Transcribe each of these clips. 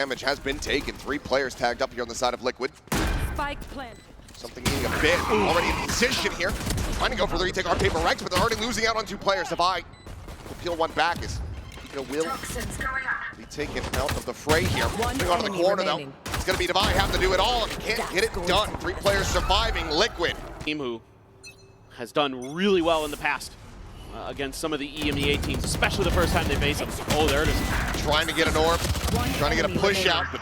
Damage has been taken. 3 players tagged up here on the side of Liquid. Spike planted. Something needing a bit. Already in position here. Trying to go for the retake on PRX, but they're already losing out on 2 players. Divide will peel one back as Kiko will be taken out of the fray here. Moving on to the corner though. It's going to be Divide having to do it all. Can't get it done. 3 players surviving. Liquid. Team who has done really well in the past against some of the EMEA teams, especially the first time they face them. Oh, there it is. Trying to get an orb. Trying to get a push out, but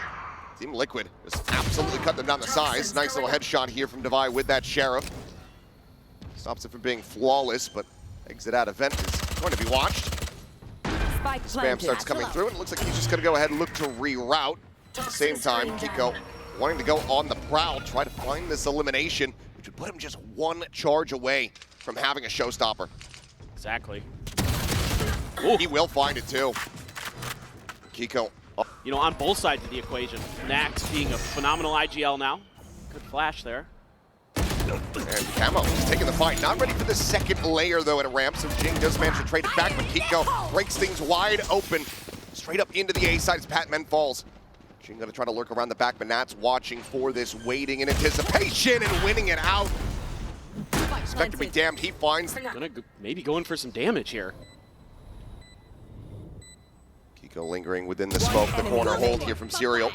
Team Liquid just absolutely cut them down the size. Nice little headshot here from Divide with that Sheriff. Stops it from being flawless, but exit out event is going to be watched. Spam starts coming through, and it looks like he's just going to go ahead and look to reroute. At the same time, Kiko wanting to go on the prowl, try to find this elimination, which would put him just 1 charge away from having a showstopper. Exactly. Ooh. He will find it too. Kiko. Oh. You know, on both sides of the equation, Nax being a phenomenal IGL now. Good flash there. And Camo just taking the fight. Not ready for the second layer though at a ramp, so Jing does manage to trade it back, but Kiko breaks things wide open. Straight up into the A side as Patman falls. Jing gonna try to lurk around the back, but Nat's watching for this, waiting in anticipation and winning it out. Expect to be damned, he finds. Maybe going for some damage here. Kiko lingering within the smoke, the corner hold here from Serial.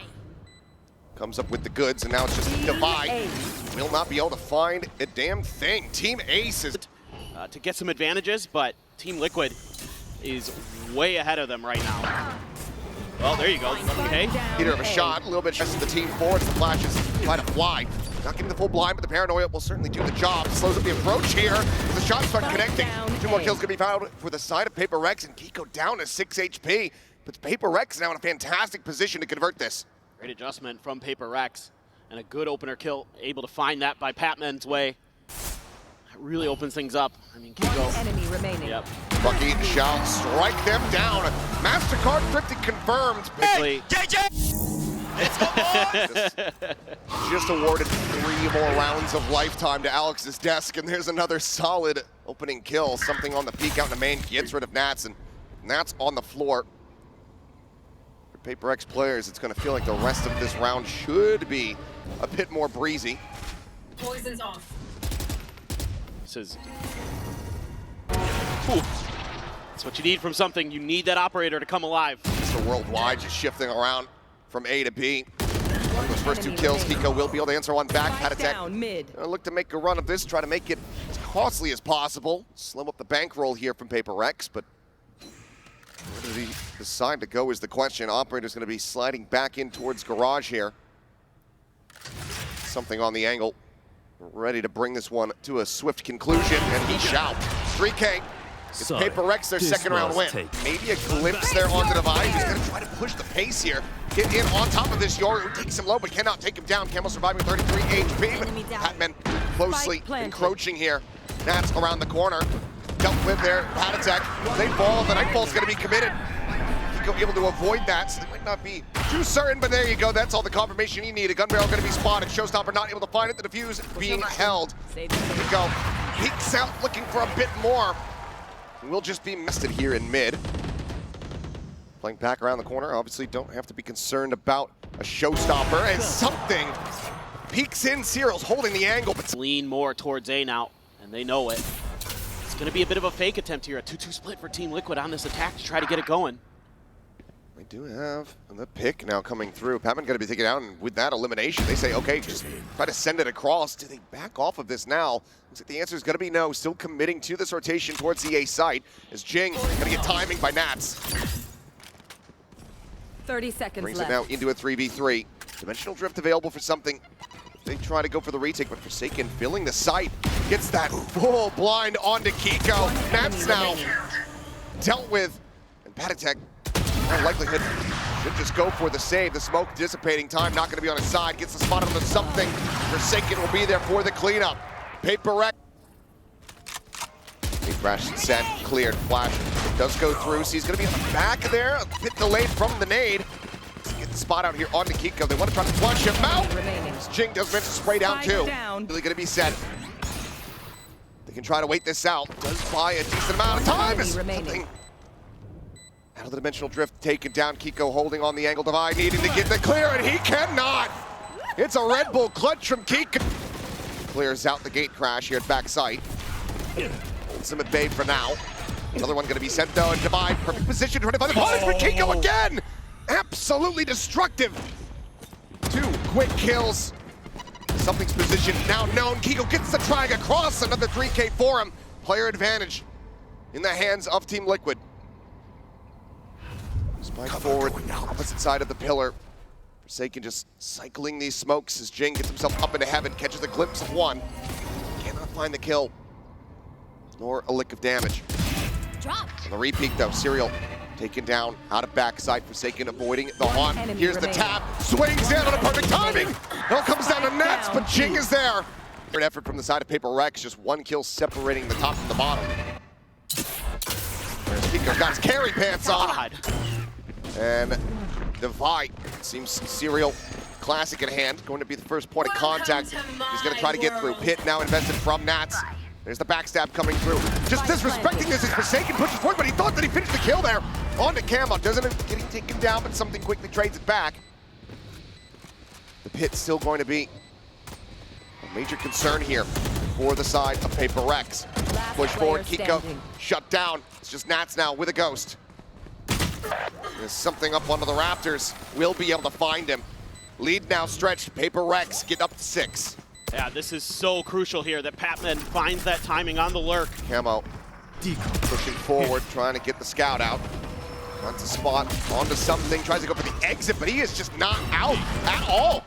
Comes up with the goods, and now it's just Divide. Will not be able to find a damn thing. Team Ace is to get some advantages, but Team Liquid is way ahead of them right now. Well, there you go. Okay. Peter of a shot, a little bit just the team forwards. The flashes try to fly. Not getting the full blind, but the paranoia will certainly do the job. Slows up the approach here. The shots start connecting. 2 more kills gonna be found for the side of PRX, and Kiko down to 6 HP. But PRX now in a fantastic position to convert this. Great adjustment from PRX, and a good opener kill. Able to find that by Patman's way. That really opens things up. I mean, Kiko. Enemy remaining. Yep. Bucky shall strike them down. MasterCard cryptic confirmed. Quickly. Let's go, boys! just awarded 3 more rounds of lifetime to Alex's desk, and there's another solid opening kill. Something on the peek out in the main gets rid of Nats, and Nats on the floor. For PRX players, it's going to feel like the rest of this round should be a bit more breezy. Poison's off. This is... Ooh. That's what you need from something. You need that operator to come alive. Mr. Worldwide just shifting around from A to B. Those first 2 kills, Kiko will be able to answer one back. Patatek look to make a run of this, try to make it as costly as possible. Slim up the bankroll here from PRX, but where does he decide to go is the question. Operator's going to be sliding back in towards Garage here. Something on the angle. Ready to bring this one to a swift conclusion, and he shall. 3K. It's PRX their second round win. Maybe a glimpse there onto Divide. He's going to try to push the pace here. Get in on top of this Yoru, who takes him low but cannot take him down. Camo surviving 33 HP, but Patman closely encroaching here. Nats around the corner. Dealt with there, Patatek. They fall, the Nightfall's going to be committed. Kiko able to avoid that, so they might not be too certain, but there you go. That's all the confirmation you need. A gun barrel going to be spotted. Showstopper not able to find it. The defuse being held. Kiko peeks out looking for a bit more. We'll just be nested here in mid. Playing back around the corner. Obviously don't have to be concerned about a showstopper. And something peeks in. Cyril's holding the angle, but lean more towards A now, and they know it. It's going to be a bit of a fake attempt here. A 2-2 split for Team Liquid on this attack to try to get it going. They do have the pick now coming through. Patman going to be taken out, and with that elimination, they say, okay, just try to send it across. Do they back off of this now? Looks like the answer is going to be no. Still committing to this rotation towards the A site as Jing going to get timing by Nats. 30 seconds Brings left. it now into a 3v3. Dimensional Drift available for something. They try to go for the retake, but Forsaken filling the site. Gets that full blind onto Kiko. Nats now dealt with. And Patatek, in likelihood, should just go for the save. The smoke dissipating time, not going to be on his side. Gets the spot onto something. Forsaken will be there for the cleanup. PRX. Big crash set, cleared, flash. It does go through, so he's going to be on the back there. A bit delayed from the nade. Get the spot out here onto Kiko. They want to try to flush him out. Jing does manage to spray down too. Really going to be set. They can try to wait this out. Does buy a decent amount of time. Something Out of the dimensional drift, taken down. Kiko holding on the angle divide, needing to get the clear, and he cannot! It's a Red Bull clutch from Kiko. Clears out the gate crash here at backside. Holds him at bay for now. Another one going to be sent though, and divide, perfect position, trying to find the punish for Kiko again! Absolutely destructive! 2 quick kills. Something's positioned now known. Kiko gets the trying across, another 3K for him. Player advantage in the hands of Team Liquid. Spike forward, opposite side of the pillar. Forsaken just cycling these smokes as Jing gets himself up into heaven, catches a glimpse of one. Cannot find the kill, nor a lick of damage. Drop. On the repeat though, Serial taken down out of backside. Forsaken avoiding the haunt. Here's the tap, swings in on a perfect timing. It all comes down to nets, but Jing is there. Great effort from the side of PRX, just 1 kill separating the top from the bottom. There's Kiko, got his carry pants on. And Divide seems Serial classic in hand, going to be the first point of contact. He's going to try to get through. Pit now invested from Nats. There's the backstab coming through. Just disrespecting this as Forsaken pushes forward, but he thought that he finished the kill there. On to Camo, doesn't end up getting taken down, but something quickly trades it back. The Pit's still going to be a major concern here for the side of PRX. Push forward, Kiko shut down. It's just Nats now with a ghost. There's something up onto the Raptors. We'll be able to find him. Lead now stretched. PRX get up to 6. Yeah, this is so crucial here that Patman finds that timing on the lurk. Camo pushing forward, trying to get the scout out. Finds a spot, onto something, tries to go for the exit, but he is just not out at all.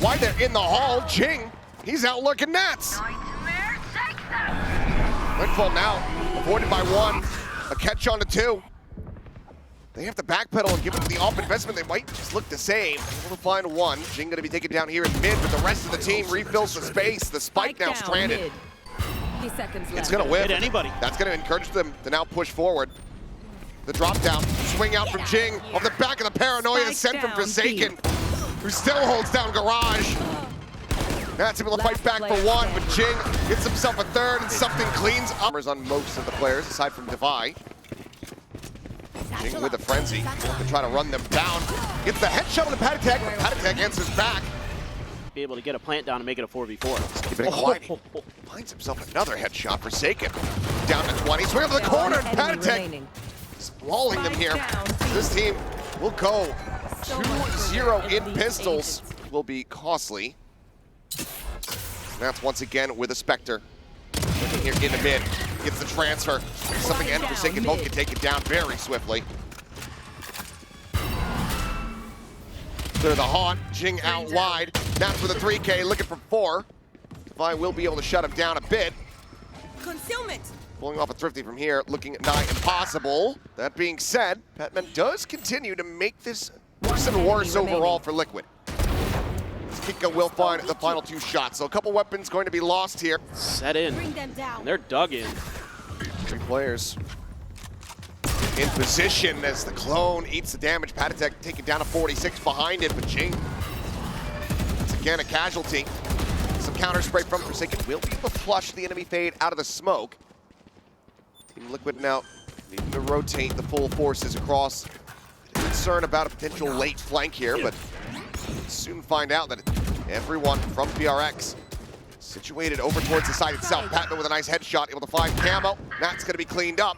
Why they're in the hall, Jing, he's out looking Nats. Windfall now, avoided by 1, a catch on to 2. They have to backpedal and give it the off investment. They might just look to save. Able to find 1. Jing going to be taken down here in mid, but the rest of the team refills the space. The spike now stranded. 50 seconds left. It's going to whip. Hit anybody. That's going to encourage them to now push forward. The drop down, swing out from Jing. Off the back of the paranoia is sent from Forsaken, who still holds down Garage. That's able to fight back for 1, but Jing gets himself a 3rd, and something cleans up. On most of the players, aside from Devi. Jing with a frenzy, to try to run them down. Gets the headshot on the Patatek, but Patatek answers back. Be able to get a plant down and make it a 4v4. Keeping it gliding. Finds himself another headshot. Forsaken. Down to 20, swing over the corner, and Patatek walling them here. This team will go 2-0 in pistols. Will be costly. That's once again with a Spectre. Looking here in the mid. Gets the transfer. Something and Forsaken both can take it down very swiftly. Clear the haunt. Jing out wide. Nats with a 3K looking for 4. Devi will be able to shut him down a bit. Concealment. Pulling off a Thrifty from here, looking nigh impossible. That being said, Patman does continue to make this worse and worse overall for Liquid. Kiko will find the final 2 shots. So a couple weapons going to be lost here. Set in. Bring them down. And they're dug in. 3 players in position as the clone eats the damage. Patatek taken down to 46 behind it, but Jing, once again, a casualty. Some counter spray from Forsaken will be able to flush the enemy fade out of the smoke. Team Liquid now needing to rotate the full forces across. Concern about a potential late flank here, but soon find out that everyone from PRX situated over towards the side itself. Patman with a nice headshot, able to find Camo. That's going to be cleaned up.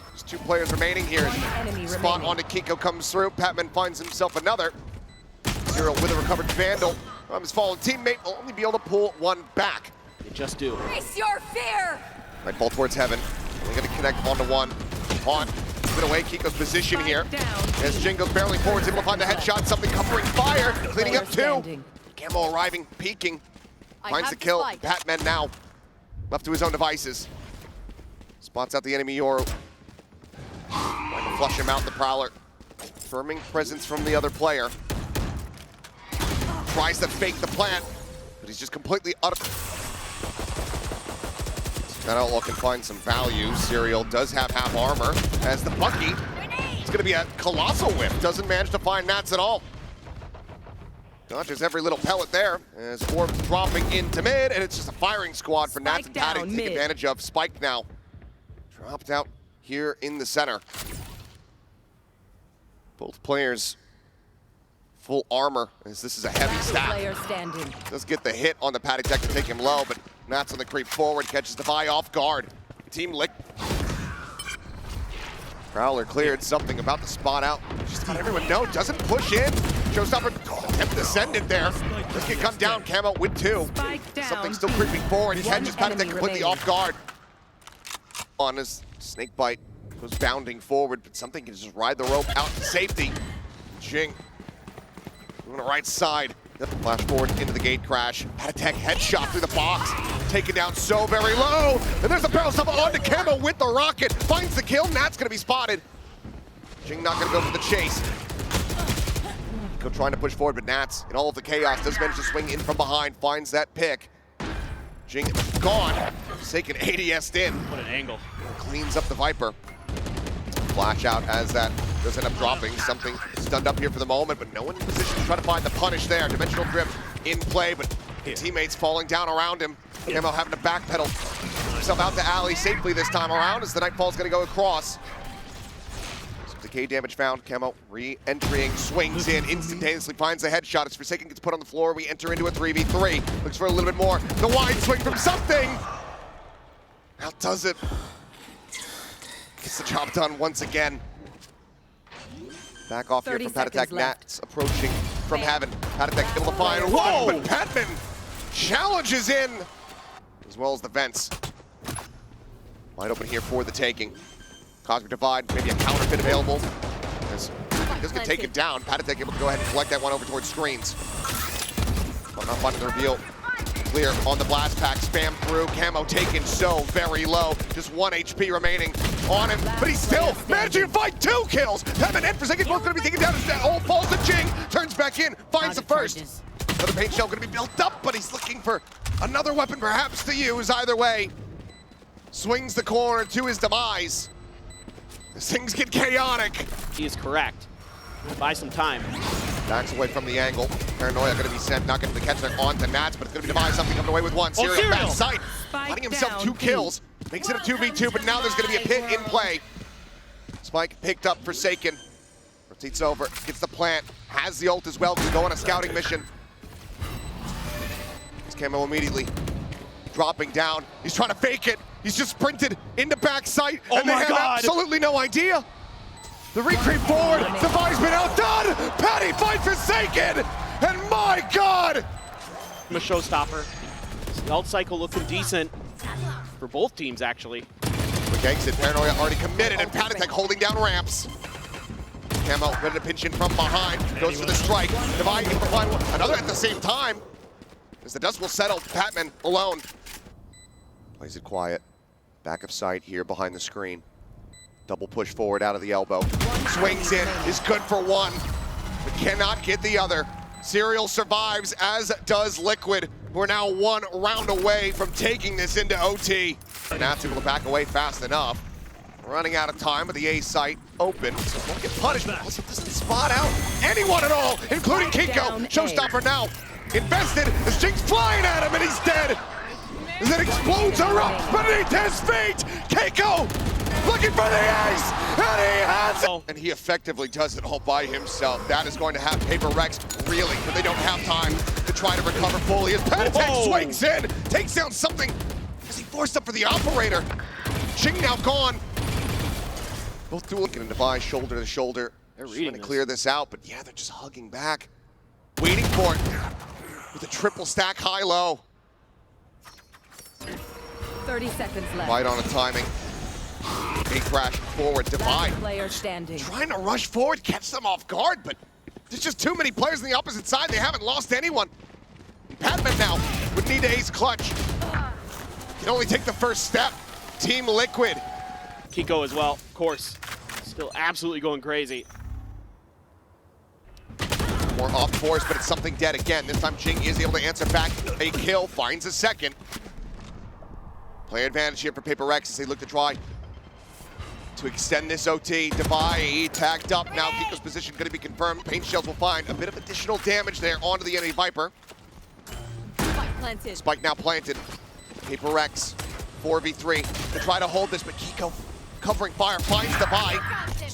There's 2 players remaining here. Spot onto Kiko comes through. Patman finds himself another. 0 with a recovered Vandal from his fallen teammate. Will only be able to pull 1 back. They just do. Face your fear. Right ball towards heaven. Only going to connect onto 1. On. Put away Kiko's position here. As Jing goes barreling forward, able to find the headshot. Something covering fire. Cleaning up 2. Camo arriving, peeking. Finds the kill. Patman now left to his own devices. Spots out the enemy Yoru. Trying to flush him out, the Prowler. Firming presence from the other player. Tries to fake the plant, but he's just completely out That Outlaw can find some value. Serial does have half armor as the Bucky. It's going to be a colossal whip. Doesn't manage to find Nats at all. Dodges every little pellet there as Forbes dropping into mid, and it's just a firing squad for Nats and Patty to take advantage of. Spike now dropped out here in the center. Both players full armor, as this is a heavy stack. Player standing. Does get the hit on the Patty Tech to take him low, but Nats on the creep forward, catches Devi off guard. Team Lick. Prowler cleared, something about the spot out. Just about everyone knows, doesn't push in. Showstopper attempt descended there. This can come down, Camo with 2. Something still creeping forward. He catches Patty Tech completely off guard. On his snake bite, goes bounding forward, but something can just ride the rope out to safety. Jing on the right side. Flash forward into the gate crash. Patty Tech headshot through the box. Taken down so very low. And there's a barrel stop onto Camo with the rocket. Finds the kill. Nat's going to be spotted. Jing not going to go for the chase. Go trying to push forward, but Nats, in all of the chaos, does manage to swing in from behind. Finds that pick. Jing gone. Taken ADS'd in. What an angle. Cleans up the Viper. Flash out as that does end up dropping. Something stunned up here for the moment, but no one in position to try to find the punish there. Dimensional drift in play, but teammates falling down around him. Camo having to backpedal himself out the alley safely this time around as the Nightfall's going to go across. Some decay damage found. Camo re-entering, swings in, instantaneously finds the headshot. As Forsaken gets put on the floor, we enter into a 3v3. Looks for a little bit more. The wide swing from something. Out does it. Gets the job done once again. Back off here from Patty Tech. Nats approaching from heaven. Patty Tech able to find one, but Patman challenges in, as well as the vents. Wide open here for the taking. Cosmic Divide, maybe a counterfeit available. As he does get taken down, Patty Tech able to go ahead and collect that one over towards screens. But not finding the reveal. Clear on the blast pack, spam through. Camo taken so very low. Just 1 HP remaining on him, but he's still managing to find 2 kills. Patman and Forsaken both going to be taken down. All falls to Jing, turns back in, finds the first. Another paint shell going to be built up, but he's looking for another weapon perhaps to use. Either way, swings the corner to his demise. As things get chaotic. He is correct. Buy some time. Backs away from the angle. Paranoia going to be sent, not getting the catch there onto Nats, but it's going to be Demise, something coming away with 1. Serial back sight, finding himself 2 kills. Makes it a 2v2, but now there's going to be a pit in play. Spike picked up Forsaken. Rotates over, gets the plant, has the ult as well, can go on a scouting mission. It's Camo immediately dropping down. He's trying to fake it. He's just sprinted into back sight, and they have absolutely no idea. The retreat forward, Devi's been outdone! Patty fights Forsaken! And my God! I'm a showstopper. The ult cycle looking decent for both teams, actually. Quick exit, Paranoia already committed, and Patty Tech holding down ramps. Camo ready to pinch in from behind, goes for the strike. Devi can provide another at the same time. As the dust will settle, Patman alone. Plays it quiet. Back of sight here behind the screen. Double push forward out of the elbow. Swings in, is good for 1, but cannot get the other. Serial survives, as does Liquid, who are now 1 round away from taking this into OT. Nats able to back away fast enough. Running out of time with the A site open, so won't get punished, but also doesn't spot out anyone at all, including Kinko. Showstopper now invested as Jing's flying at him, and he's dead. As it explodes erupts beneath his feet. Keiko looking for the ace, and he has it! And he effectively does it all by himself. That is going to have PRX reeling, but they don't have time to try to recover fully as Patty Tech swings in, takes down something as he forced up for the operator. Jing now gone. Both two looking at Devi shoulder to shoulder. They're trying to clear this out, but yeah, they're just hugging back. Waiting for it with a triple stack high-low. 30 seconds left. Right on the timing. Big crash forward, Devi. Player standing. Trying to rush forward, catch them off guard, but there's just too many players on the opposite side. They haven't lost anyone. Patman now would need to ace clutch. Can only take the first step. Team Liquid. Kiko as well, of course. Still absolutely going crazy. More off course, but it's something dead again. This time Jing is able to answer back. A kill, finds a second. Player advantage here for PRX as they look to try to extend this OT. Devi tagged up. Now Kiko's position going to be confirmed. Paint shells will find a bit of additional damage there onto the enemy Viper. Spike planted. Spike now planted. PRX 4v3 to try to hold this, but Kiko covering fire, finds Divide.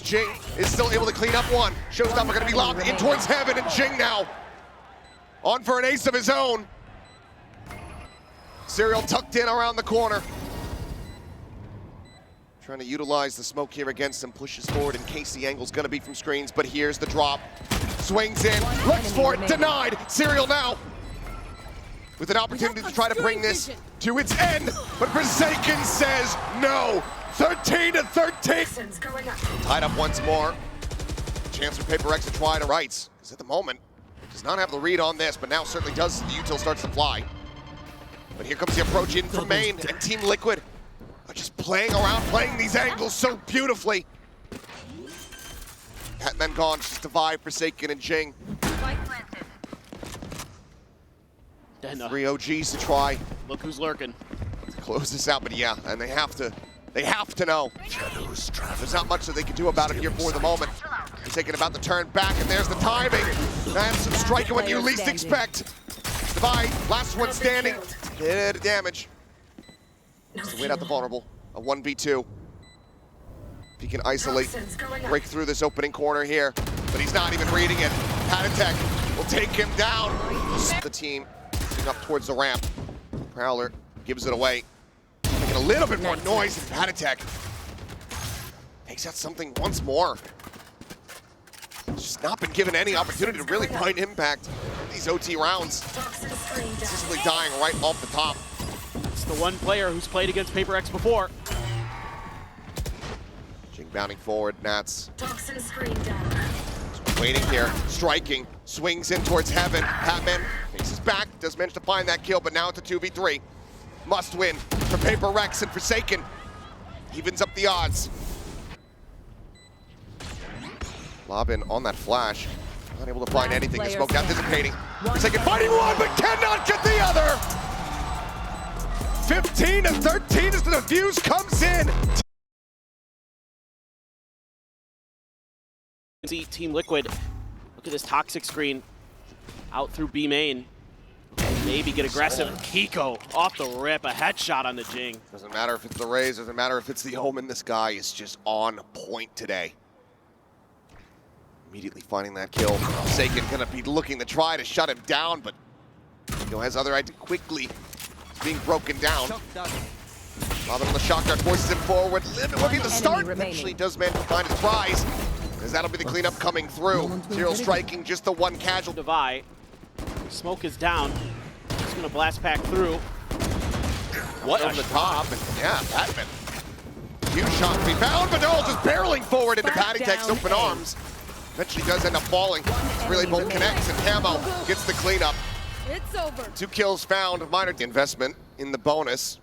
Jing is still able to clean up one. Shows them are going to be lobbed in towards Heaven, and Jing now on for an ace of his own. Serial tucked in around the corner. Trying to utilize the smoke here against him, pushes forward in case the angle's going to be from screens, but here's the drop. Swings in, looks for it, denied. Serial now with an opportunity to try to bring this to its end, but Forsaken says no. 13-13. Tied up once more. Chance for PRX to try to rights, because at the moment, does not have the read on this, but now certainly does. The util starts to fly. But here comes the approach in from main, and Team Liquid are just playing around, playing these angles so beautifully. Patman gone, just Divide, Forsaken, and Jing. Three OGs to try. Look who's lurking. Close this out, but yeah, and they have to know. There's not much that they can do about it here for the moment. He's thinking about the turn back, and there's the timing. That's some striking when you least expect. Divide, last one standing. Bit of damage. Just to wait out the vulnerable. A 1v2. If he can isolate, break through this opening corner here, but he's not even reading it. Patatek will take him down. The team up towards the ramp. Prowler gives it away. Making a little bit more noise than Patatek. Takes out something once more. Just not been given any opportunity to really find impact in these OT rounds. Consistently dying right off the top. It's the one player who's played against PRX before. Jing bounding forward, Nats. Waiting here, striking, swings in towards Heaven. Patman faces back, does manage to find that kill, but now it's a 2v3. Must win for PRX, and Forsaken evens up the odds. Lob in on that flash. Not able to find anything. The smoke anticipating. Forsaken fighting one, but cannot get the other. 15-13 as the defuse comes in. See Team Liquid, look at this toxic screen out through B main. Maybe get aggressive. Kiko off the rip, a headshot on the Jing. Doesn't matter if it's the Rays, doesn't matter if it's the Omen. This guy is just on point today. Immediately finding that kill. Forsaken gonna be looking to try to shut him down, but Kiko has other idea quickly. It's being broken down. Lobbing on the shock dart, forces him forward. Limit will be the start. Eventually does manage to find his prize, as that'll be the cleanup coming through. Serial striking, just the one casual. Divide. Smoke is down. He's gonna blast pack through. What on the top, and yeah, Patman. Huge shot to be found, but no, just barreling forward into Patatek's open arms. Eventually does end up falling. Really both connects, and Camo gets the cleanup. It's over. 2 kills found, minor investment in the bonus.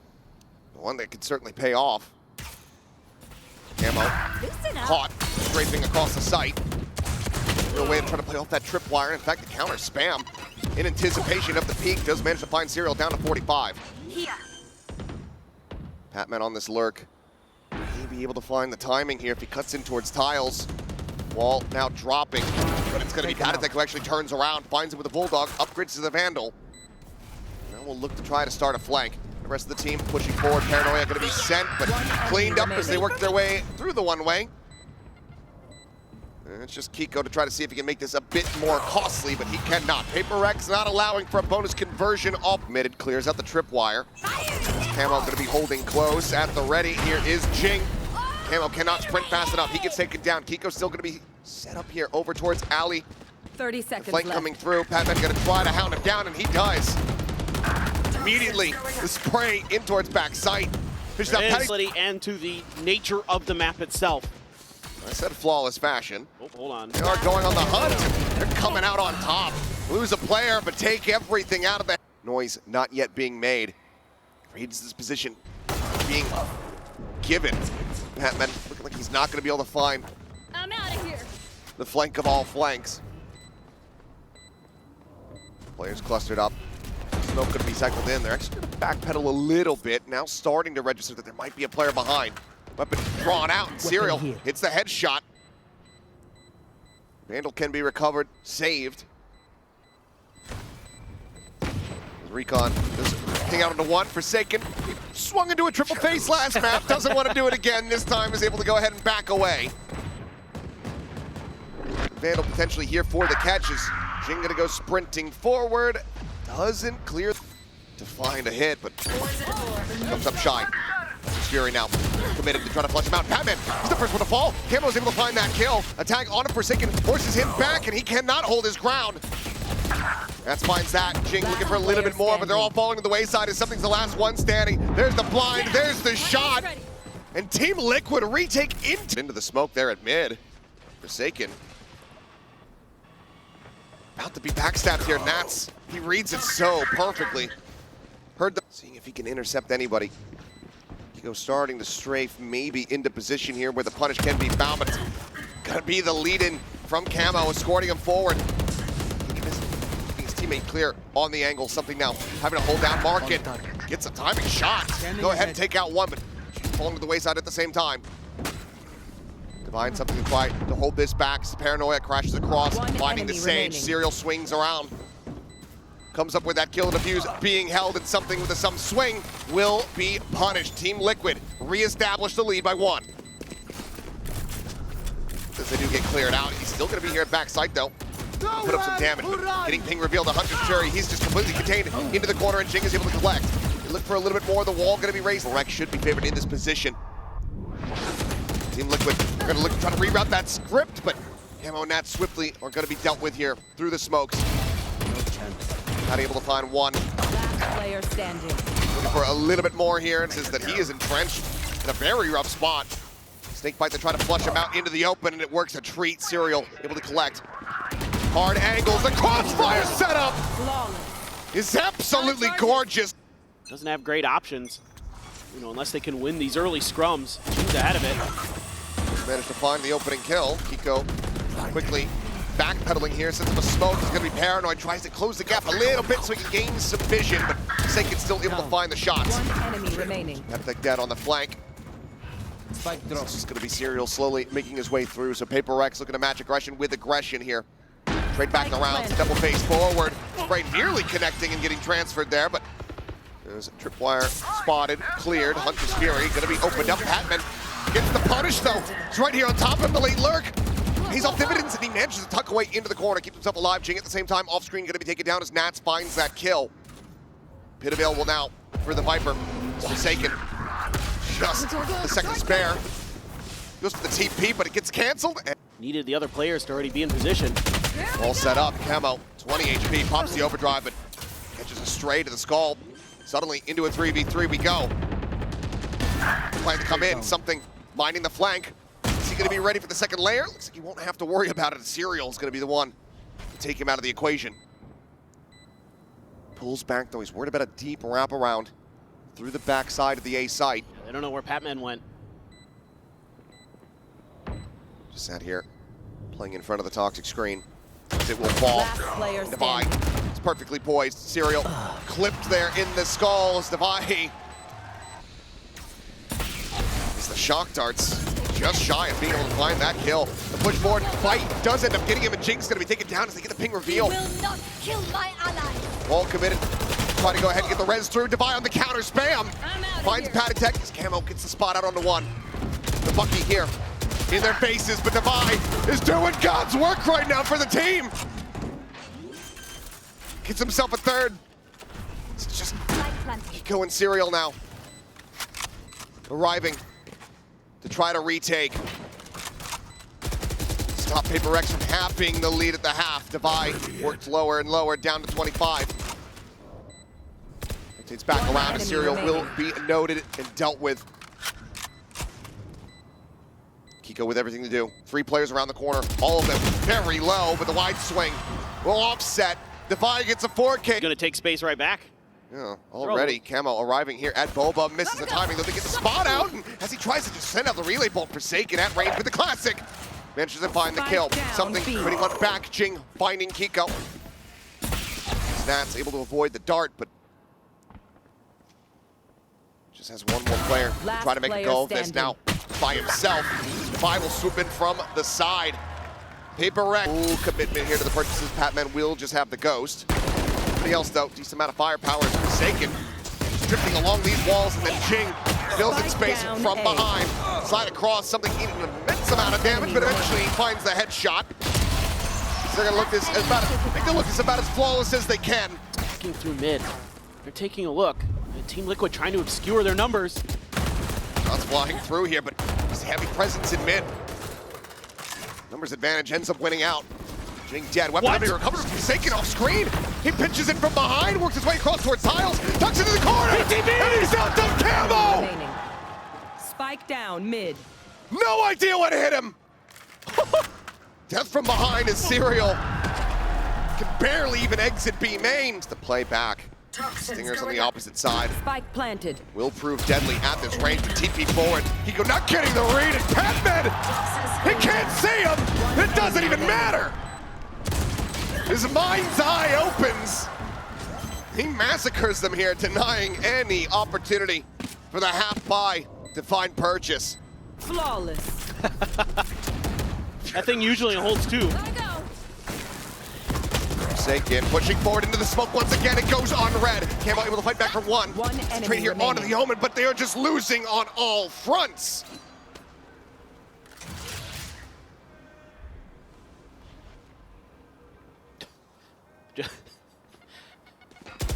One that could certainly pay off. Camo caught, scraping across the site. No way to try to play off that tripwire. In fact, the counter spam in anticipation of the peak does manage to find Serial down to 45. Patman on this lurk. May be able to find the timing here if he cuts in towards tiles. Wall now dropping, but it's going to be Patatek who actually turns around, finds him with a Bulldog, upgrades to the Vandal. Now we'll look to try to start a flank. The rest of the team pushing forward. Paranoia going to be sent, but cleaned up as they work their way through the one-way. And it's just Kiko to try to see if he can make this a bit more costly, but he cannot. PRX not allowing for a bonus conversion off. Mid clears out the tripwire. Camo going to be holding close at the ready. Here is Jing. Camo cannot sprint fast enough. He gets taken down. Kiko's still going to be set up here over towards Alley. 30 seconds Flank left. coming through. Patman going to try to hound him down, and he does. Immediately, the spray in towards backside. And to the nature of the map itself. I said flawless fashion. Oh, hold on. They are going on the hunt. They're coming out on top. Lose a player, but take everything out of the noise not yet being made. Reads this position being given. Patman looking like he's not going to be able to find I'm out of here. the flank of all flanks. Players clustered up. Smoke going to be cycled in. They're actually going to backpedal a little bit. Now starting to register that there might be a player behind. Weapon drawn out. Serial hits the headshot. Vandal can be recovered, saved. Recon does Ping out into one, Forsaken. He swung into a triple face last map, doesn't want to do it again. This time is able to go ahead and back away. Vandal potentially here for the catches. Jing gonna go sprinting forward. Doesn't clear to find a hit, but comes up shy. Fury now committed to try to flush him out. Batman, he's the first one to fall. Camo's able to find that kill. Attack on a Forsaken forces him back, and he cannot hold his ground. That finds that. Jing looking for a little bit more, but they're all falling to the wayside as something's the last one standing. There's the blind, there's the shot. And Team Liquid retake into the smoke there at mid. Forsaken about to be backstabbed here. Nats, he reads it so perfectly. Seeing if he can intercept anybody. Kiko starting to strafe maybe into position here where the punish can be found, but it's gonna be the lead-in from Camo, escorting him forward. Keeping his teammate clear on the angle. Something now having to hold down Market. Gets a timing shot. Go ahead and take out one, but falling to the wayside at the same time. Divine something to try to hold this back. Paranoia crashes across, finding the Sage. Serial swings around. Comes up with that kill and defuse, being held in something with some swing, will be punished. Team Liquid reestablish the lead by 1. As they do get cleared out, he's still going to be here at backside though. Put up some damage, but getting ping revealed to Hunter's Fury. He's just completely contained into the corner, and Jing is able to collect. They look for a little bit more. The wall going to be raised. PRX should be favored in this position. Team Liquid are going to look to try to reroute that script, but Camo and Nat swiftly are going to be dealt with here through the smokes. Not able to find one. Last player standing. Looking for a little bit more here, and says that he is entrenched in a very rough spot. Snakebite to try to flush him out into the open, and it works a treat. Serial able to collect. Hard angles, the crossfire setup is absolutely gorgeous. Doesn't have great options, you know, unless they can win these early scrums. He's ahead of it. Managed to find the opening kill. Kiko quickly backpedaling here, sets up a smoke. He's going to be paranoid, tries to close the gap a little bit so he can gain some vision, but Forsaken's still able to find the shots. One enemy remaining. Epic dead on the flank. It's just going to be Serial slowly making his way through, so PRX looking to match aggression with aggression here. Trade back around, double face forward. Right, nearly connecting and getting transferred there, but there's a tripwire spotted, cleared. Hunter's Fury going to be opened up. Hatman gets the punish though. He's right here on top of him, the late lurk. He's off dividends, and he manages to tuck away into the corner, keeps himself alive. Jing at the same time, off screen, going to be taken down as Nats finds that kill. Pit available now for the Viper. Forsaken, just the second spare. Goes for the TP, but it gets canceled. Needed the other players to already be in position. All set up. Camo, 20 HP, pops the overdrive, but catches a stray to the skull. Suddenly into a 3v3 we go. Plan to come in, something minding the flank. Is he going to be ready for the second layer? Looks like he won't have to worry about it. Serial is going to be the one to take him out of the equation. Pulls back though. He's worried about a deep wraparound through the backside of the A site. They don't know where Patman went. Just sat here, playing in front of the toxic screen. It will fall. Devi, it's perfectly poised. Serial clipped there in the skull. Devi is the shock darts. Just shy of being able to find that kill. The push forward fight does end up getting him, and Jing's going to be taken down as they get the ping reveal. You will not kill my ally. All committed. Trying to go ahead and get the res through. Devi on the counter spam. Finds padded tech as Camo gets the spot out onto one. The Bucky here in their faces, but Devi is doing God's work right now for the team. Gets himself a third. It's just Kiko and Serial now. Arriving to try to retake. Stop PRX from halving the lead at the half. Devi worked lower and lower, down to 25. Rotates back around, and Serial will be noted and dealt with. Kiko with everything to do. 3 players around the corner, all of them very low, but the wide swing will offset. Devi gets a 4K. Gonna take space right back. Yeah, already Camo arriving here at Boba, misses the timing, though they get the spot out, and as he tries to just send out the relay bolt, Forsaken at range with the classic. Manages to find the kill. Something pretty much back, Jing finding Kiko. Snats able to avoid the dart, but just has one more player trying to make a go of this now by himself. Devi will swoop in from the side. PRX, full commitment here to the purchases. Patman will just have the ghost. Everybody else though, decent amount of firepower is Forsaken. drifting along these walls, and then Jing fills in space from behind. Slide across, something eating an immense amount of damage, but eventually he finds the headshot. They're gonna look this as about, I think they'll look this about as flawless as they can. Looking through mid, they're taking a look. Team Liquid trying to obscure their numbers. Shots flying through here, but just heavy presence in mid. Numbers advantage ends up winning out. Jing dead. Weapon under recovered from Forsaken off screen. He pinches in from behind, works his way across towards Tiles, tucks into the corner, and he's out to Camo! Remaining. Spike down mid. No idea what hit him! Death from behind is Serial. Can barely even exit B main. The play back. Stingers on the opposite side. Spike planted. Will prove deadly at this range, but TP forward. Hiko not getting the read, and Patman! He can't see him! It doesn't even matter! His mind's eye opens. He massacres them here, denying any opportunity for the half buy to find purchase. Flawless. That thing usually holds two. Forsaken pushing forward into the smoke once again. It goes on red. Camo able to fight back for one. Trade here onto the Omen, but they are just losing on all fronts.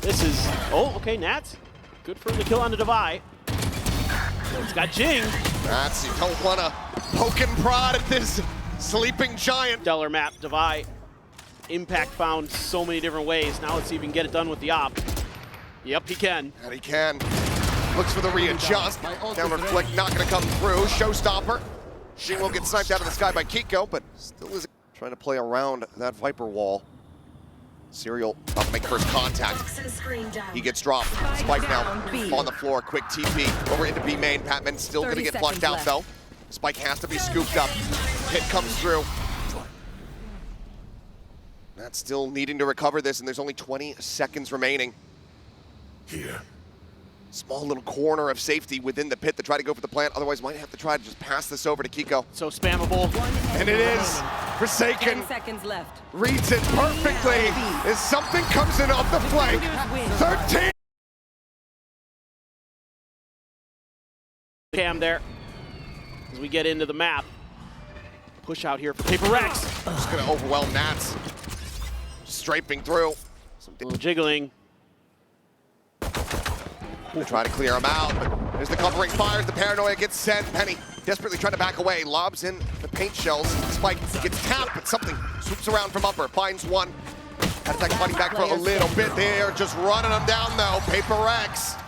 This is, oh, okay, Nats. Good for him to kill on the Divide. It's got Jing. Nats, you don't want to poke and prod at this sleeping giant. Stellar map, Divide. Impact found so many different ways. Now let's see if he can get it done with the op. Yep, he can. And he can. Looks for the readjust. Downward flick not going to come through. Showstopper. Jing will get sniped out of the sky by Kiko, but still is trying to play around that Viper wall. Serial about to make first contact. He gets dropped. Spike now on the floor. Quick TP over into B main. Patman still going to get flushed out though. Spike has to be scooped up. Hit comes through. That's still needing to recover this, and there's only 20 seconds remaining. Here. Small little corner of safety within the pit to try to go for the plant. Otherwise, might have to try to just pass this over to Kiko. So spammable. And it is. Forsaken 10 seconds left. Reads it perfectly as something comes in off the flank. 13. Cam there. As we get into the map. Push out here for PRX. Just going to overwhelm Nats. Strafing through. A little jiggling. Try to clear him out, but there's the covering fires. The paranoia gets sent. Penny desperately trying to back away. Lobs in the paint shells. Spike gets tapped, but something swoops around from upper. Finds one. Attack fighting back for a little bit. They are just running them down though. PRX.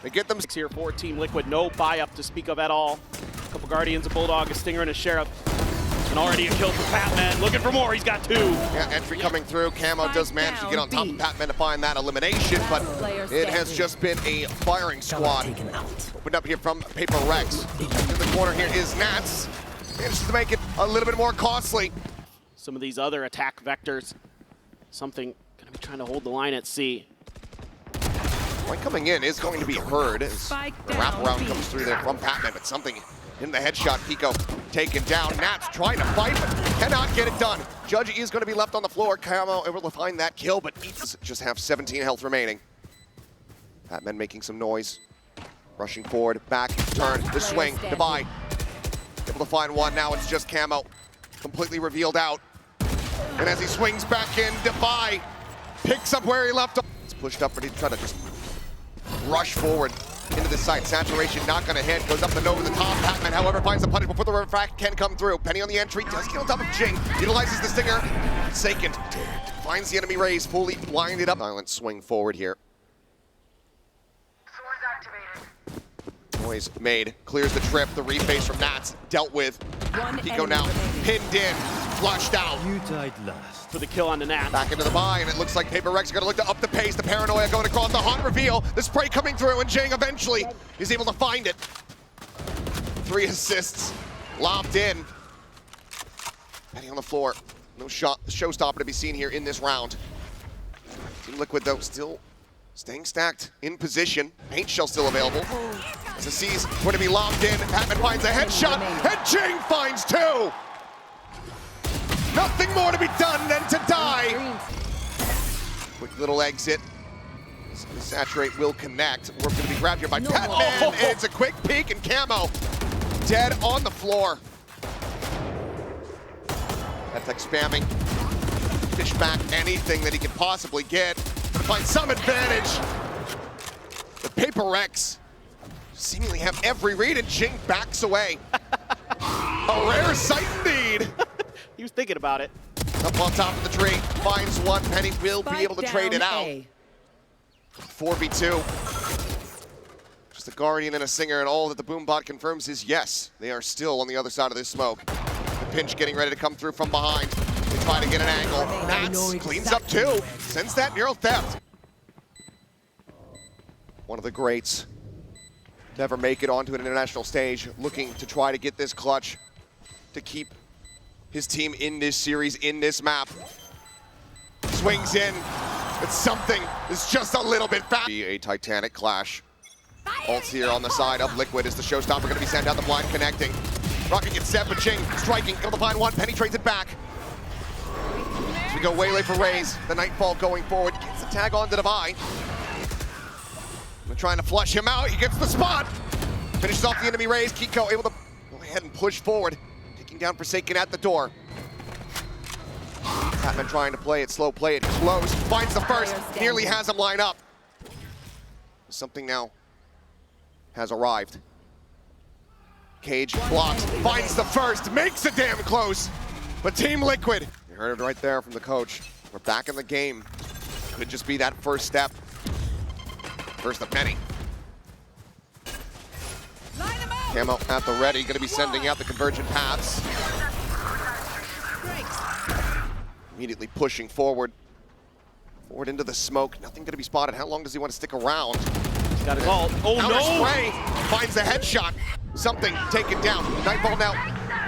They get them Here for Team Liquid. No buy up to speak of at all. A couple Guardians, a Bulldog, a Stinger, and a Sheriff. And already a kill for Patman. Looking for more. He's got two. Yeah, entry coming through. Camo does manage to get on top of Patman to find that elimination, but it has just been a firing squad. Opened up here from PRX. In the corner here is Nats. Manages to make it a little bit more costly. Some of these other attack vectors. Something going to be trying to hold the line at C. Point coming in is going to be heard as the wraparound comes through there from Patman, but something in the headshot. Pico taken down. Nats trying to fight, but cannot get it done. Judge is going to be left on the floor. Camo able to find that kill, but eats just have 17 health remaining. Patman making some noise. Rushing forward, back, turn, the swing, Divide. Able to find one, now it's just Camo. Completely revealed out. And as he swings back in, Divide picks up where he left off. It's pushed up, but he's trying to just rush forward into the site. Saturation not going to hit. Goes up and over the top. Patman, however, finds the punish before the refract can come through. Penny on the entry. Does get on top of Jing. Utilizes the Stinger. Forsaken finds the enemy raise. Fully blinded up. Violent swing forward here. Noise made. Clears the trip. The reface from Nats dealt with. Pico now pinned in. Flushed out. You died last. For the kill on the Nats. Back into the buy, and it looks like PRX is going to look to up the pace. The paranoia going across the haunt reveal. The spray coming through, and Jing eventually is able to find it. 3 assists lobbed in. Penny on the floor. No showstopper to be seen here in this round. Team Liquid, though, still staying stacked in position. Paint shell still available. As the C's going to be locked in. Patman finds a headshot, and Jing finds 2. Nothing more to be done than to die. Quick little exit. Saturate will connect. We're going to be grabbed here by Patman. It's a quick peek, and Camo dead on the floor. That's like spamming. Fish back anything that he can possibly get to find some advantage. The PRX seemingly have every read, and Jing backs away. A rare sight indeed. He was thinking about it. Up on top of the tree, finds one. Penny will be able to trade it out. 4v2. Just a Guardian and a Singer, and all that the Boombot confirms is yes, they are still on the other side of this smoke. The pinch getting ready to come through from behind. They try to get an angle. Nats cleans up too. Sends that Neural Theft. One of the greats to ever make it onto an international stage, looking to try to get this clutch to keep his team in this series, in this map. Swings in. It's something. It's just a little bit fast. A Titanic clash. Ults here on the side of Liquid is the showstopper. Going to be sent out the blind, connecting. Rocket gets set, but Jing striking. Able to find one. Penny trades it back. As we go waylay for Raze. The Nightfall going forward. Gets the tag onto Divide. They're trying to flush him out. He gets the spot. Finishes off the enemy Raze. Kiko able to go ahead and push forward. Taking down Forsaken at the door. Batman trying to play it slow, play it close. Finds the first. Nearly has him line up. Something now has arrived. Cage blocks. Finds the first. Makes it damn close. But Team Liquid. You heard it right there from the coach. We're back in the game. Could just be that first step. First of many. Camo at the ready, going to be sending out the convergent paths. Immediately pushing forward. Forward into the smoke. Nothing going to be spotted. How long does he want to stick around? He's got his ult. Oh Counter no! spray. Finds the headshot. Something taken down. Nightfall now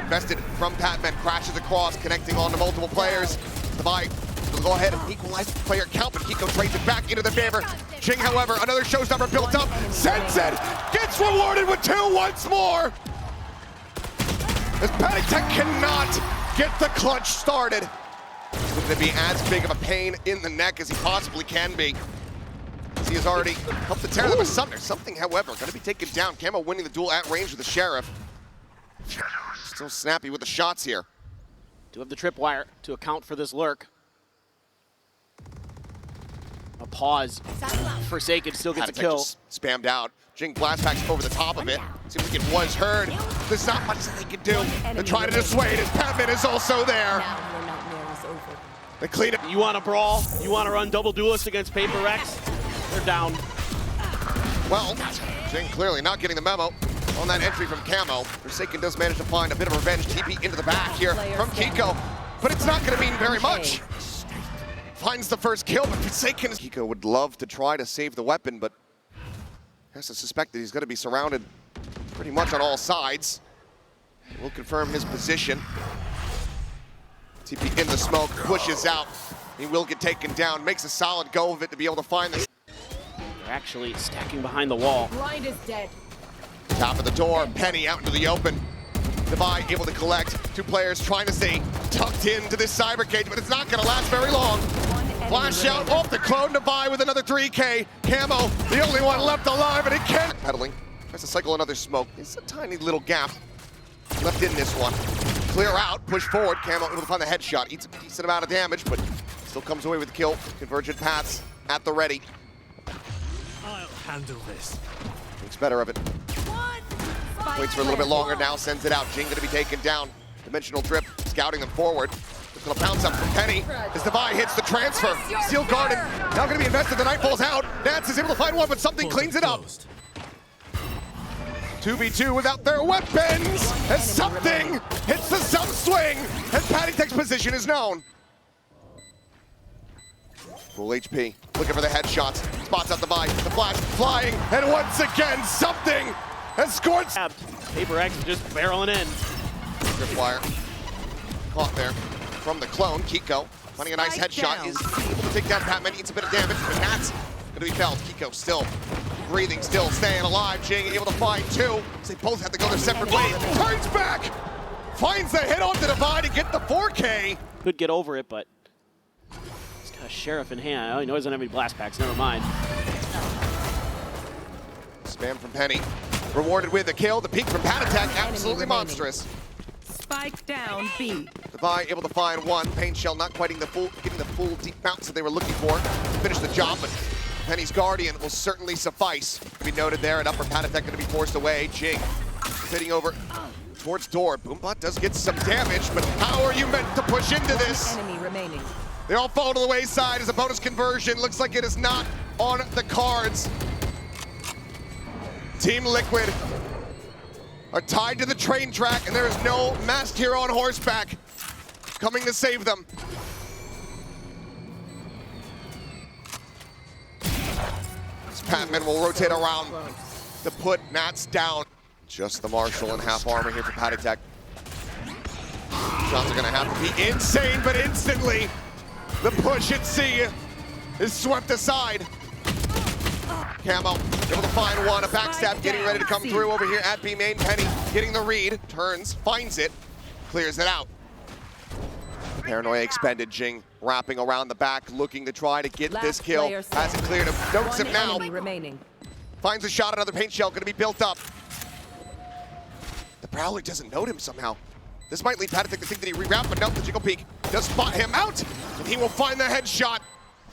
invested from Patman. Crashes across, connecting on to multiple players. Divide will go ahead and equalize the player count, but Kiko trades it back into the favor. Jing, however, another showstopper built up. Sends it. Gets rewarded with 2 once more. As Paddington cannot get the clutch started. He's looking to be as big of a pain in the neck as he possibly can be. He has already helped to tear them asunder. Something, however, going to be taken down. Camo winning the duel at range with the Sheriff. Still snappy with the shots here. Do have the tripwire to account for this lurk. A pause. Forsaken still gets a kill. Just spammed out. Jing blast packs over the top of it. Seems like it was heard. There's not much that they can do. They're trying to dissuade as Patman is also there. They clean it. You want to brawl? You want to run double duelist against PRX? They're down. Well, Jing clearly not getting the memo on that entry from Camo. Forsaken does manage to find a bit of revenge. TP into the back here from Kiko, but it's not going to mean very much. Finds the first kill, but Forsaken. Kiko would love to try to save the weapon, but has to suspect that he's going to be surrounded pretty much on all sides. We'll confirm his position. TP in the smoke, pushes out. He will get taken down, makes a solid go of it to be able to find this. They're actually stacking behind the wall. Blind is dead. Top of the door, Penny out into the open. Divide able to collect. 2 players trying to stay tucked into this cyber cage, but it's not going to last very long. Flash out off the clone. Divide with another 3K. Camo, the only one left alive, and it can't. Pedaling. Tries to cycle another smoke. It's a tiny little gap left in this one. Clear out, push forward. Camo able to find the headshot. Eats a decent amount of damage, but still comes away with the kill. Convergent paths at the ready. I'll handle this. Makes better of it. Waits for a little bit longer now, sends it out. Jing going to be taken down. Dimensional drip, scouting them forward. Just going to bounce up from Penny as Divide hits the transfer. Steel Garden now going to be invested. The Nightfall's out. Nats is able to find one, but something cleans it up. 2v2 without their weapons as something hits the swing as Paddington's position is known. Full HP, looking for the headshots. Spots out Divide, the flash flying, and once again something has scored. PRX is just barreling in. Tripwire caught there from the clone. Kiko finding a nice headshot, is able to take down Patman, eats a bit of damage, but that's going to be felt. Kiko still breathing, still staying alive. Jing able to find 2. So they both have to go their separate ways. Turns back, finds the hit on the Divide to get the 4K. Could get over it, but he's got a Sheriff in hand. Oh, he knows he doesn't have any blast packs. Never mind. Spam from Penny. Rewarded with a kill. The peek from Patatek, absolutely monstrous. Spike down B. Devi able to find one. Pain Shell not quite getting the full deep bounce that they were looking for to finish the job, but Penny's Guardian will certainly suffice. To be noted there, and upper Patatek going to be forced away. Jing sitting over towards door. Boombot does get some damage, but how are you meant to push into this? Enemy remaining. They all fall to the wayside as a bonus conversion. Looks like it is not on the cards. Team Liquid are tied to the train track, and there is no masked hero on horseback coming to save them. This Patman will rotate around to put Nats down. Just the Marshal in half armor here for Patatek. Shots are gonna have to be insane, but instantly the push at C is swept aside. Camo able to find one, a backstab getting ready to come through over here at B main. Penny getting the read, turns, finds it, clears it out. Paranoia expended. Jing wrapping around the back, looking to try to get this kill. Has it cleared him, notes him now. Finds a shot, another paint shell gonna be built up. The Prowler doesn't note him somehow. This might lead Patatek to think that he rewrapped, but no, the Jiggle Peak does spot him out, and he will find the headshot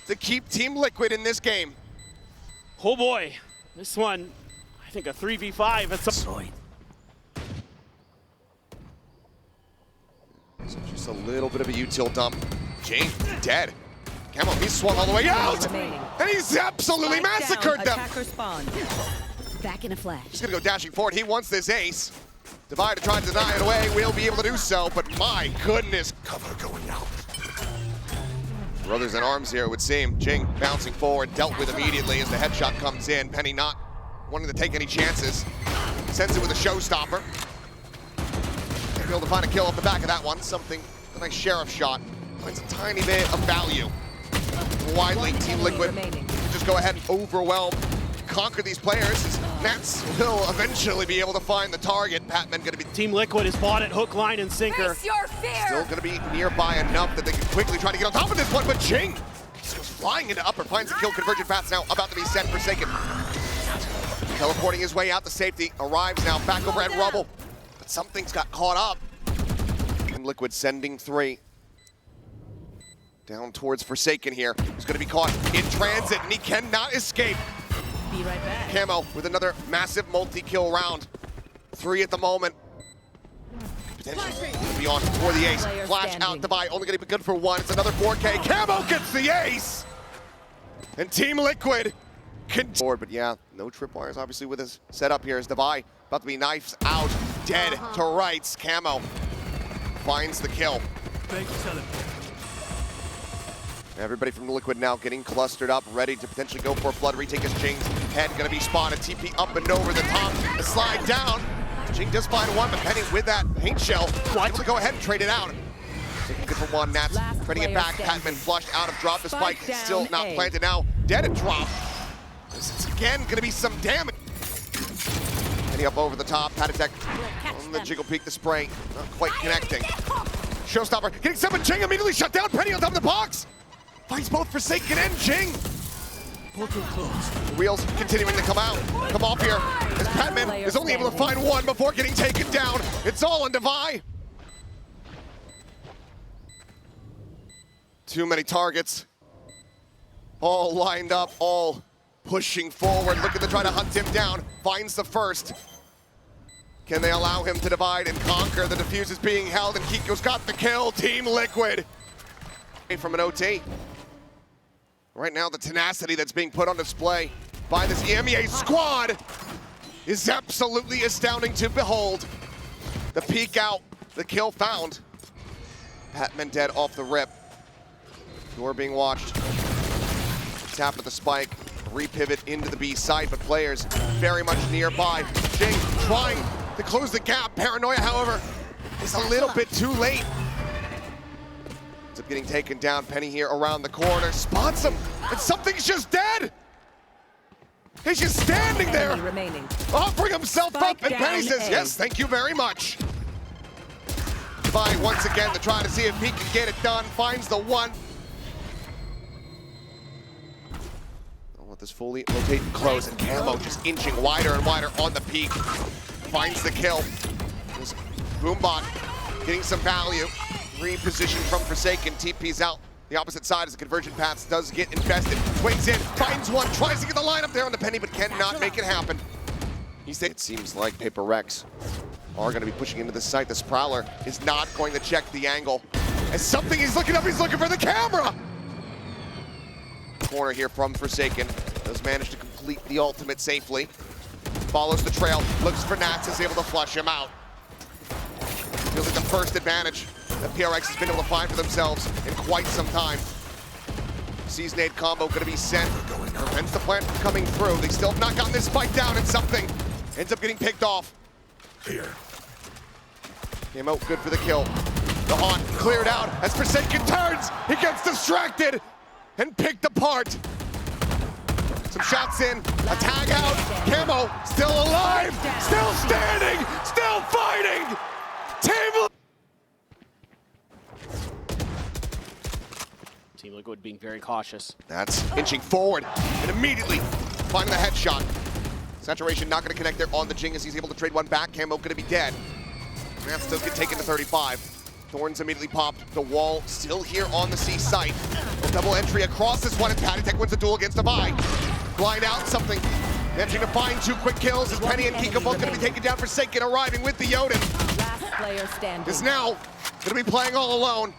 to keep Team Liquid in this game. Oh boy, this one, I think a 3v5 at some point. So just a little bit of a util dump. Jing dead. Camo, he's swung all the way out, and he's absolutely massacred them. Back in a flash. He's gonna go dashing forward. He wants this ace. Devi to try to deny it away. Will be able to do so, but my goodness, cover going out. Brothers in arms here, it would seem. Jing bouncing forward, dealt with immediately as the headshot comes in. Penny not wanting to take any chances. Sends it with a showstopper. Maybe able to find a kill off the back of that one. Something, a nice sheriff shot. Finds a tiny bit of value. Widely, Team Liquid can just go ahead and overwhelm, conquer these players. As Nats will eventually be able to find the target. Patman gonna be... Team Liquid is bought at hook, line, and sinker. Still gonna be nearby enough that they can quickly try to get on top of this one, but Jing goes flying into upper, finds the kill, convergent paths now about to be sent. Forsaken teleporting his way out to safety, arrives now back over at Rubble, but something's got caught up. And Liquid sending 3 down towards Forsaken here. He's gonna be caught in transit, and he cannot escape. Be right back. Camo with another massive multi-kill round. 3 at the moment. Potentially beyond for the ace. Flash out, Devi only gonna be good for 1. It's another 4K. Camo gets the ace! And Team Liquid can forward, but yeah, no tripwires obviously with his setup here as Devi about to be knives out, dead to rights. Camo finds the kill. Everybody from Liquid now getting clustered up, ready to potentially go for a flood retake as Jing's head gonna be spotted. TP up and over the top, a slide down. Jing does find one, but Penny with that paint shell, able to go ahead and trade it out. Taking good for 1, Nats trading it back. Patman flushed out of drop, the spike still not planted now. Dead at drop. This is again gonna be some damage. Penny up over the top, Patatek on the Jiggle Peak, the spray, not quite connecting. Showstopper, getting 7, Jing immediately shut down, Penny on top of the box. Finds both Forsaken and Jing. Wheels continuing to come off here. As Patman is only able to find 1 before getting taken down. It's all on Devi. Too many targets. All lined up, all pushing forward, looking to try to hunt him down. Finds the first. Can they allow him to divide and conquer? The defuse is being held, and Kiko's got the kill. Team Liquid. From an OT. Right now, the tenacity that's being put on display by this EMEA squad is absolutely astounding to behold. The peek out, the kill found. Patman dead off the rip. Door being watched. Tap at the spike, repivot into the B site, but players very much nearby. Jing trying to close the gap. Paranoia, however, is a little bit too late. Getting taken down. Penny here around the corner, spots him, and something's just dead. He's just standing there, offering himself up, and Penny says, yes, thank you very much. Devi once again to try to see if he can get it done, finds the 1. want this fully rotate and close, and Camo just inching wider and wider on the peak. Finds the kill. This Boombot getting some value. Reposition from Forsaken. TP's out the opposite side as the conversion paths does get invested. Swings in, finds one, tries to get the lineup there on the Penny, but cannot make it happen. It seems like PRX are going to be pushing into the site. This Prowler is not going to check the angle. As something, he's looking up, he's looking for the camera! Corner here from Forsaken. Does manage to complete the ultimate safely. Follows the trail, looks for Nats, is able to flush him out. Feels like the first advantage that PRX has been able to find for themselves in quite some time. Sees nade combo going to be sent. Prevents the plant from coming through. They still have not gotten this fight down, and something ends up getting picked off. Here. Came out good for the kill. The haunt cleared out as Forsaken turns. He gets distracted and picked apart. Some shots in, a tag out. Camo still alive, still standing, still fighting. Team Liquid being very cautious. That's inching forward and immediately finding the headshot. Saturation not going to connect there on the Jing as he's able to trade one back. Camo going to be dead. Nats does get taken to 35. Thorns immediately popped. The wall still here on the C site. A double entry across this one, and Patty Tech wins the duel against Abai. Blind out something. Managing to find 2 quick kills as Penny and Kiko both going to be taken down. Forsaken arriving with the Yodin. Last player standing. Is now going to be playing all alone.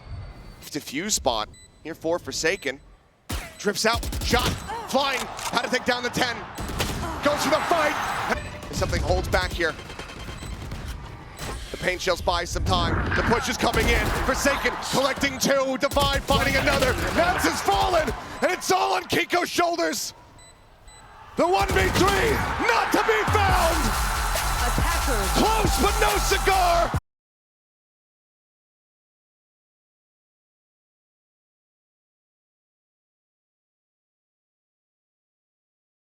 Diffuse spot here for Forsaken. Drifts out, shot, flying. How to take down the 10. Goes for the fight. Something holds back here. The paint shells buy some time. The push is coming in. Forsaken collecting 2. Divide finding another. Nats has fallen, and it's all on Kiko's shoulders. The 1v3 not to be found. Attackers. Close but no cigar.